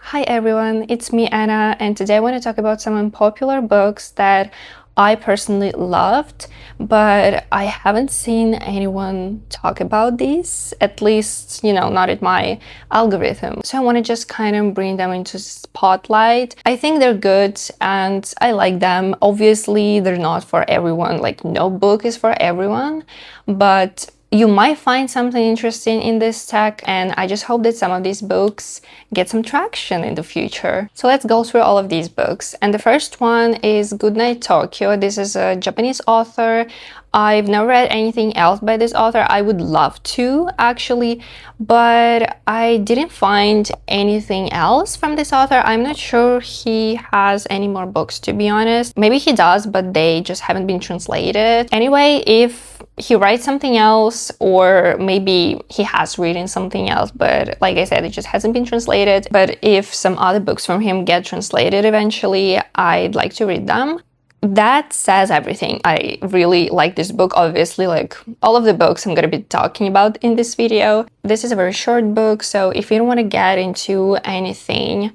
Hi everyone, it's me Anna, and today I want to talk about some unpopular books that I personally loved, but I haven't seen anyone talk about these, at least, not in my algorithm. So I want to just kind of bring them into spotlight. I think they're good and I like them. Obviously, they're not for everyone, like no book is for everyone, but you might find something interesting in this tech, and I just hope that some of these books get some traction in the future. So let's go through all of these books. And the first one is Goodnight Tokyo. This is a Japanese author. I've never read anything else by this author. I would love to, actually, but I didn't find anything else from this author. I'm not sure he has any more books, to be honest. Maybe he does, but they just haven't been translated. Anyway, if he writes something else, or maybe he has written something else, but like I said, it just hasn't been translated. But if some other books from him get translated eventually, I'd like to read them. That says everything. I really like this book, obviously, like all of the books I'm going to be talking about in this video. This is a very short book, so if you don't want to get into anything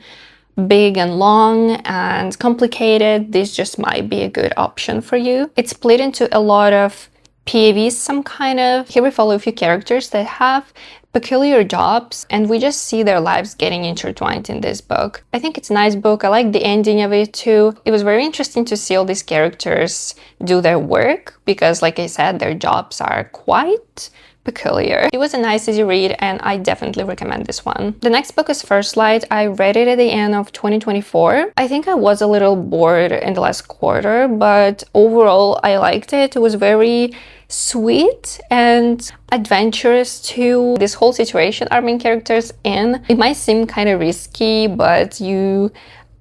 big and long and complicated, this just might be a good option for you. It's split into a lot of PAVs, some kind of. Here we follow a few characters that have peculiar jobs, and we just see their lives getting intertwined in this book. I think it's a nice book. I like the ending of it too. It was very interesting to see all these characters do their work because, like I said, their jobs are quite peculiar. It was a nice easy read, and I definitely recommend this one. The next book is First Light. I read it at the end of 2024. I think I was a little bored in the last quarter, but overall I liked it. It was very sweet and adventurous too. This whole situation our main characters in, it might seem kind of risky, but you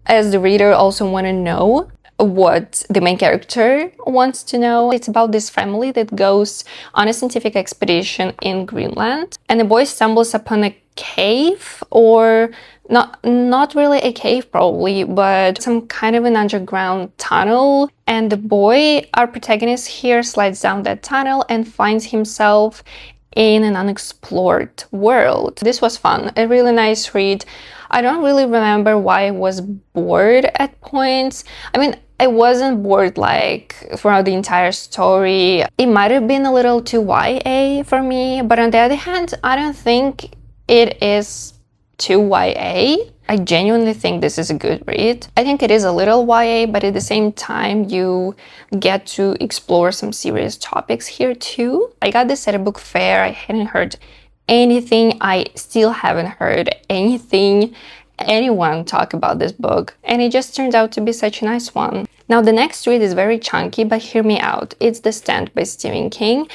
as the reader also want to know what the main character wants to know. It's about this family that goes on a scientific expedition in Greenland, and the boy stumbles upon a cave, or not really a cave probably, but some kind of an underground tunnel, and the boy, our protagonist here, slides down that tunnel and finds himself in an unexplored world. This was fun, a really nice read. I don't really remember why I was bored at points. I mean, I wasn't bored like throughout the entire story. It might have been a little too YA for me, but on the other hand, I don't think it is too YA. I genuinely think this is a good read. I think it is a little YA, but at the same time, you get to explore some serious topics here too. I got this at a book fair. I hadn't heard anything. I still haven't heard anyone talk about this book, and it just turned out to be such a nice one. Now the next read is very chunky, but hear me out. It's The Stand by Stephen King,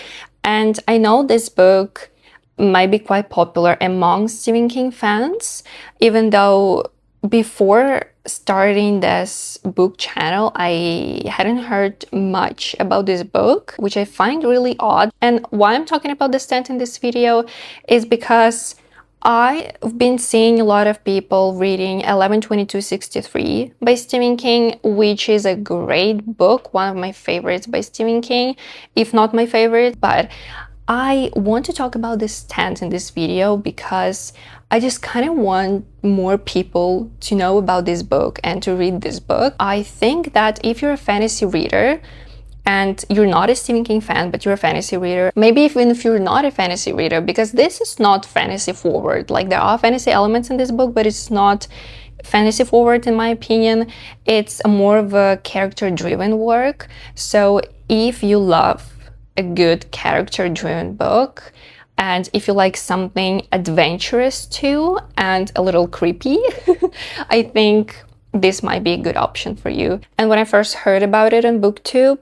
and I know this book might be quite popular among Stephen King fans, even though before starting this book channel, I hadn't heard much about this book, which I find really odd. And why I'm talking about The Stand in this video is because I've been seeing a lot of people reading 11/22/63 by Stephen King, which is a great book, one of my favorites by Stephen King, if not my favorite. But I want to talk about The Stand in this video because I just kind of want more people to know about this book and to read this book. I think that if you're a fantasy reader, and you're not a Stephen King fan, but you're a fantasy reader, maybe even if you're not a fantasy reader, because this is not fantasy forward. Like, there are fantasy elements in this book, but it's not fantasy forward in my opinion. It's more of a character-driven work. So if you love a good character-driven book, and if you like something adventurous too, and a little creepy, I think this might be a good option for you. And when I first heard about it on BookTube,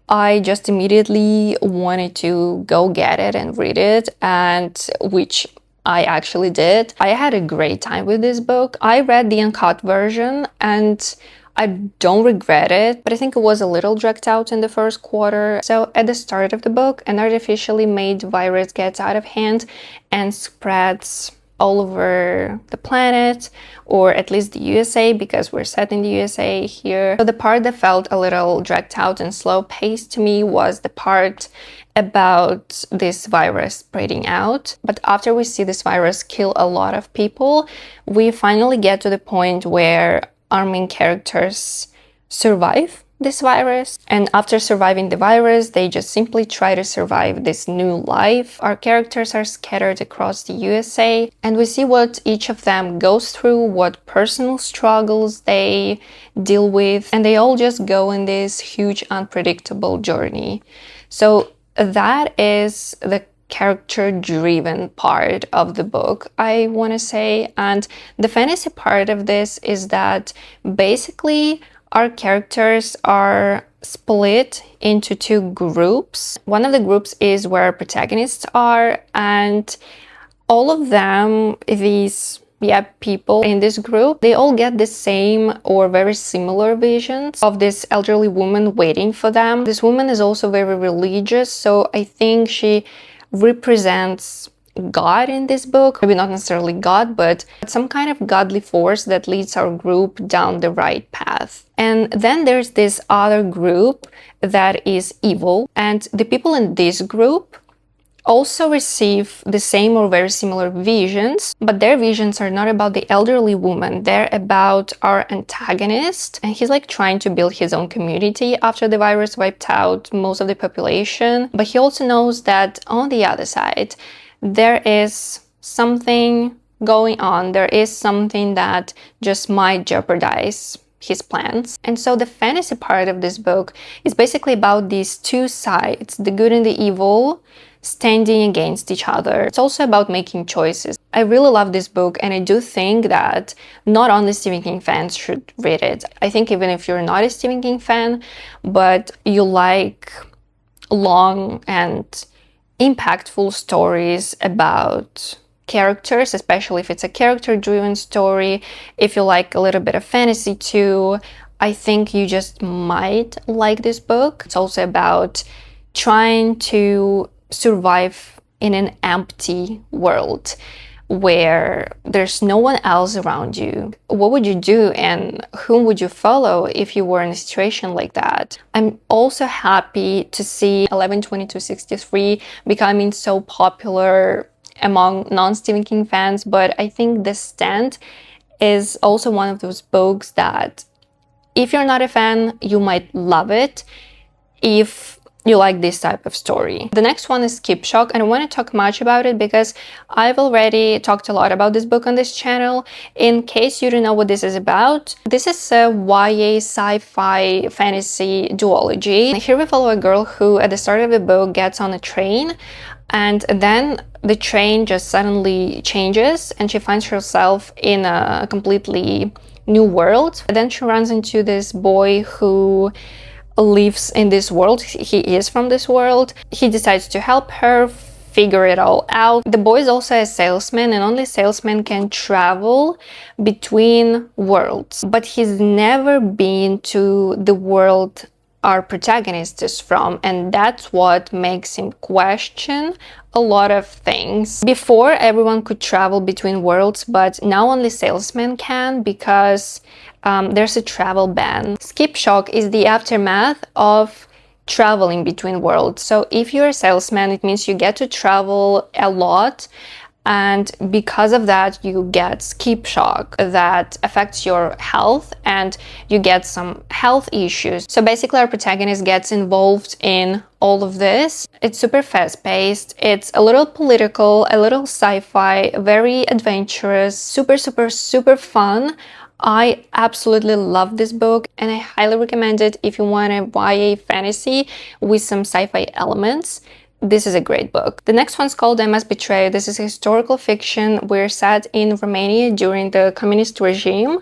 I just immediately wanted to go get it and read it, and which I actually did. I had a great time with this book. I read the uncut version and I don't regret it, but I think it was a little dragged out in the first quarter. So at the start of the book, an artificially made virus gets out of hand and spreads all over the planet, or at least the USA, because we're set in the USA here. So the part that felt a little dragged out and slow paced to me was the part about this virus spreading out. But after we see this virus kill a lot of people, we finally get to the point where our main characters survive this virus, and after surviving the virus, they just simply try to survive this new life. Our characters are scattered across the USA, and we see what each of them goes through, what personal struggles they deal with, and they all just go in this huge unpredictable journey. So that is the character-driven part of the book, I want to say. And the fantasy part of this is that basically our characters are split into two groups. One of the groups is where protagonists are, and all of them, these people in this group, they all get the same or very similar visions of this elderly woman waiting for them. This woman is also very religious, so I think she represents God in this book. Maybe not necessarily God, but some kind of godly force that leads our group down the right path. And then there's this other group that is evil, and the people in this group also receive the same or very similar visions, but their visions are not about the elderly woman, they're about our antagonist, and he's like trying to build his own community after the virus wiped out most of the population. But he also knows that on the other side there is something going on, there is something that just might jeopardize his plans. And so the fantasy part of this book is basically about these two sides, the good and the evil, standing against each other. It's also about making choices. I really love this book, and I do think that not only Stephen King fans should read it. I think even if you're not a Stephen King fan, but you like long and impactful stories about characters, especially if it's a character-driven story, if you like a little bit of fantasy too, I think you just might like this book. It's also about trying to survive in an empty world where there's no one else around you. What would you do, and whom would you follow if you were in a situation like that? I'm also happy to see 11/22/63 becoming so popular among non-Stephen King fans, but I think The Stand is also one of those books that if you're not a fan, you might love it if you like this type of story. The next one is Skipshock, and I want to talk much about it because I've already talked a lot about this book on this channel. In case you don't know what this is about, this is a YA sci-fi fantasy duology. Here we follow a girl who at the start of the book gets on a train, and then the train just suddenly changes and she finds herself in a completely new world. And then she runs into this boy who lives in this world. He is from this world. He decides to help her figure it all out. The boy is also a salesman, and only salesmen can travel between worlds. But he's never been to the world our protagonist is from, and that's what makes him question a lot of things. Before, everyone could travel between worlds, but now only salesmen can because there's a travel ban. Skipshock is the aftermath of traveling between worlds. So if you're a salesman, it means you get to travel a lot, and because of that you get Skipshock that affects your health and you get some health issues. So basically our protagonist gets involved in all of this. It's super fast-paced, it's a little political, a little sci-fi, very adventurous, super fun. I absolutely love this book, and I highly recommend it if you want a YA fantasy with some sci-fi elements. This is a great book. The next one's called I Must Betray You. This is historical fiction. We're set in Romania during the communist regime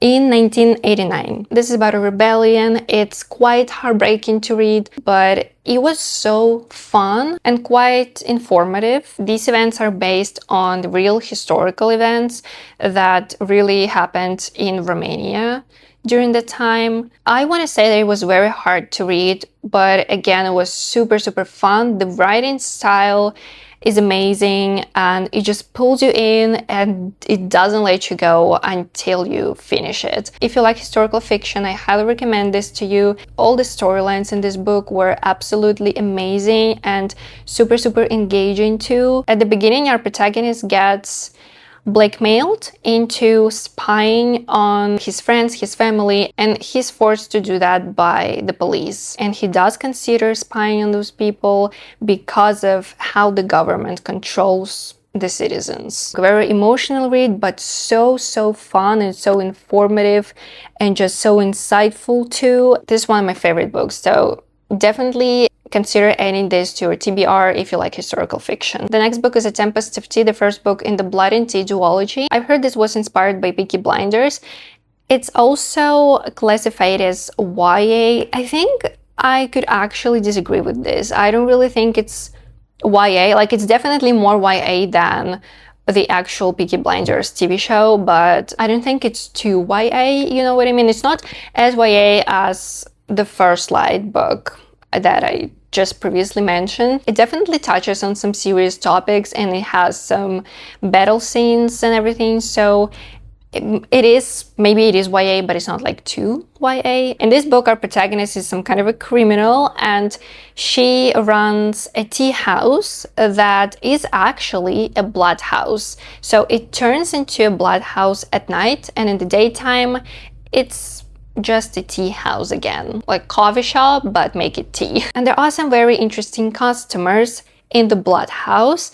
in 1989. This is about a rebellion. It's quite heartbreaking to read, but it was so fun and quite informative. These events are based on the real historical events that really happened in Romania during the time. I want to say that it was very hard to read, but again, it was super fun. The writing style is amazing, and it just pulls you in and it doesn't let you go until you finish it. If you like historical fiction, I highly recommend this to you. All the storylines in this book were absolutely amazing and super, super engaging too. At the beginning, our protagonist gets blackmailed into spying on his friends, his family, and he's forced to do that by the police. And he does consider spying on those people because of how the government controls the citizens. Very emotional read, but so fun and so informative and just so insightful too. This is one of my favorite books, so definitely consider adding this to your TBR if you like historical fiction. The next book is A Tempest of Tea, the first book in the Blood and Tea duology. I've heard this was inspired by Peaky Blinders. It's also classified as YA. I think I could actually disagree with this. I don't really think it's YA. Like, it's definitely more YA than the actual Peaky Blinders TV show, but I don't think it's too YA, you know what I mean? It's not as YA as the First Light book that I just previously mentioned. It definitely touches on some serious topics and it has some battle scenes and everything, so it is, maybe it is YA, but it's not like too YA. In this book, our protagonist is some kind of a criminal and she runs a tea house that is actually a blood house. So it turns into a blood house at night, and in the daytime it's just a tea house again, like coffee shop, but make it tea. And there are some very interesting customers in the blood house,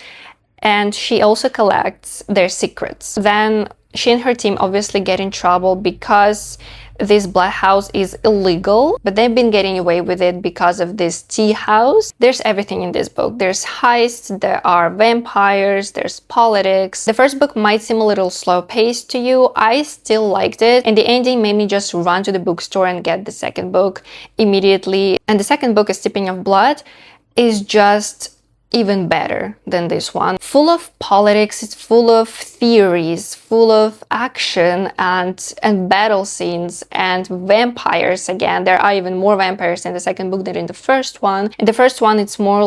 and she also collects their secrets. Then she and her team obviously get in trouble because this blood house is illegal, but they've been getting away with it because of this tea house. There's everything in this book. There's heists, there are vampires, there's politics. The first book might seem a little slow-paced to you. I still liked it, and the ending made me just run to the bookstore and get the second book immediately. And the second book, A Steeping of Blood, is just even better than this one. Full of politics, it's full of theories, full of action and battle scenes and vampires again. There are even more vampires in the second book than in the first one. In the first one, it's more of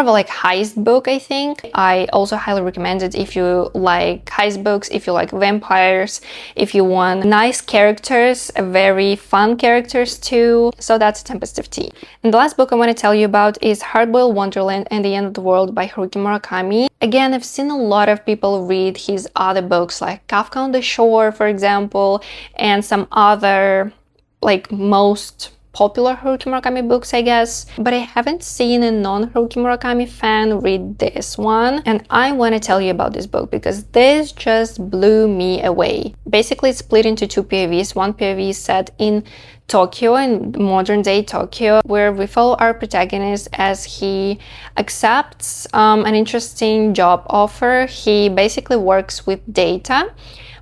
a like heist book, I think. I also highly recommend it if you like heist books, if you like vampires, if you want nice characters, very fun characters too. So that's Tempest of Tea. And the last book I want to tell you about is Hardboiled Wonderland and the End of the World by Haruki Murakami. Again, I've seen a lot of people read his other books like Kafka on the Shore, for example, and some other like most popular Haruki Murakami books, I guess, but I haven't seen a non-Haruki Murakami fan read this one, and I want to tell you about this book because this just blew me away. Basically, it's split into two POVs. One POV is set in Tokyo, in modern day Tokyo, where we follow our protagonist as he accepts an interesting job offer. He basically works with data,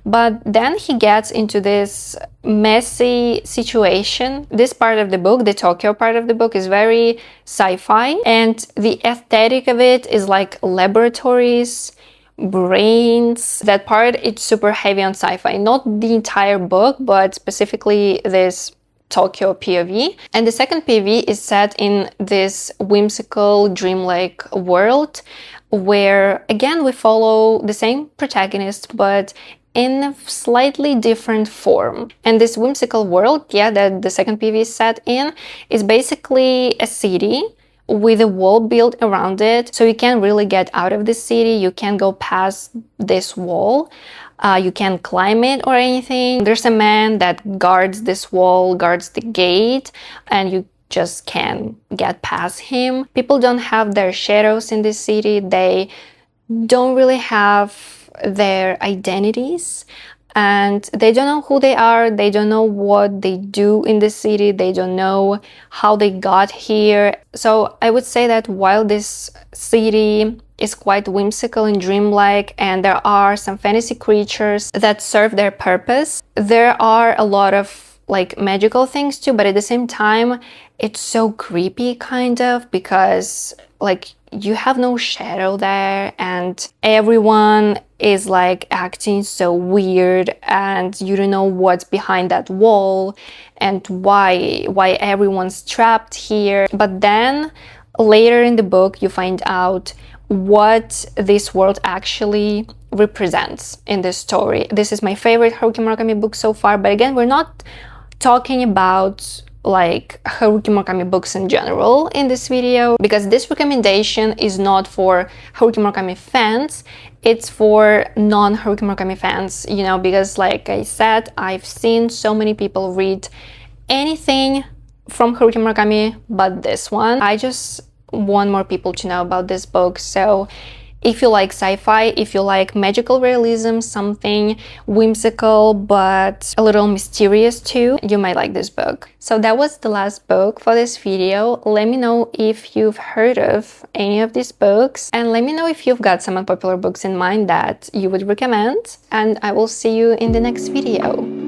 but then he gets into this messy situation. This part of the book, the Tokyo part of the book, is very sci-fi, and the aesthetic of it is like laboratories, brains. That part, it's super heavy on sci-fi. Not the entire book, but specifically this Tokyo POV. And the second POV is set in this whimsical, dreamlike world where, again, we follow the same protagonist, but in a slightly different form. And this whimsical world, that the second POV is set in, is basically a city with a wall built around it. So you can't really get out of the city. You can't go past this wall. You can't climb it or anything. There's a man that guards this wall, guards the gate, and you just can't get past him. People don't have their shadows in this city. They don't really have their identities, and they don't know who they are. They don't know what they do in the city. They don't know how they got here. So I would say that while this city is quite whimsical and dreamlike, and there are some fantasy creatures that serve their purpose, there are a lot of like magical things too, but at the same time it's so creepy kind of, because like you have no shadow there and everyone is like acting so weird and you don't know what's behind that wall and why everyone's trapped here. But then later in the book you find out what this world actually represents in this story. This is my favorite Haruki Murakami book so far, but again, we're not talking about like Haruki Murakami books in general in this video, because this recommendation is not for Haruki Murakami fans, it's for non-Haruki Murakami fans, you know, because like I said, I've seen so many people read anything from Haruki Murakami but this one. I just want more people to know about this book. So if you like sci-fi, if you like magical realism, something whimsical but a little mysterious too, you might like this book. So that was the last book for this video. Let me know if you've heard of any of these books, and let me know if you've got some unpopular books in mind that you would recommend, and I will see you in the next video.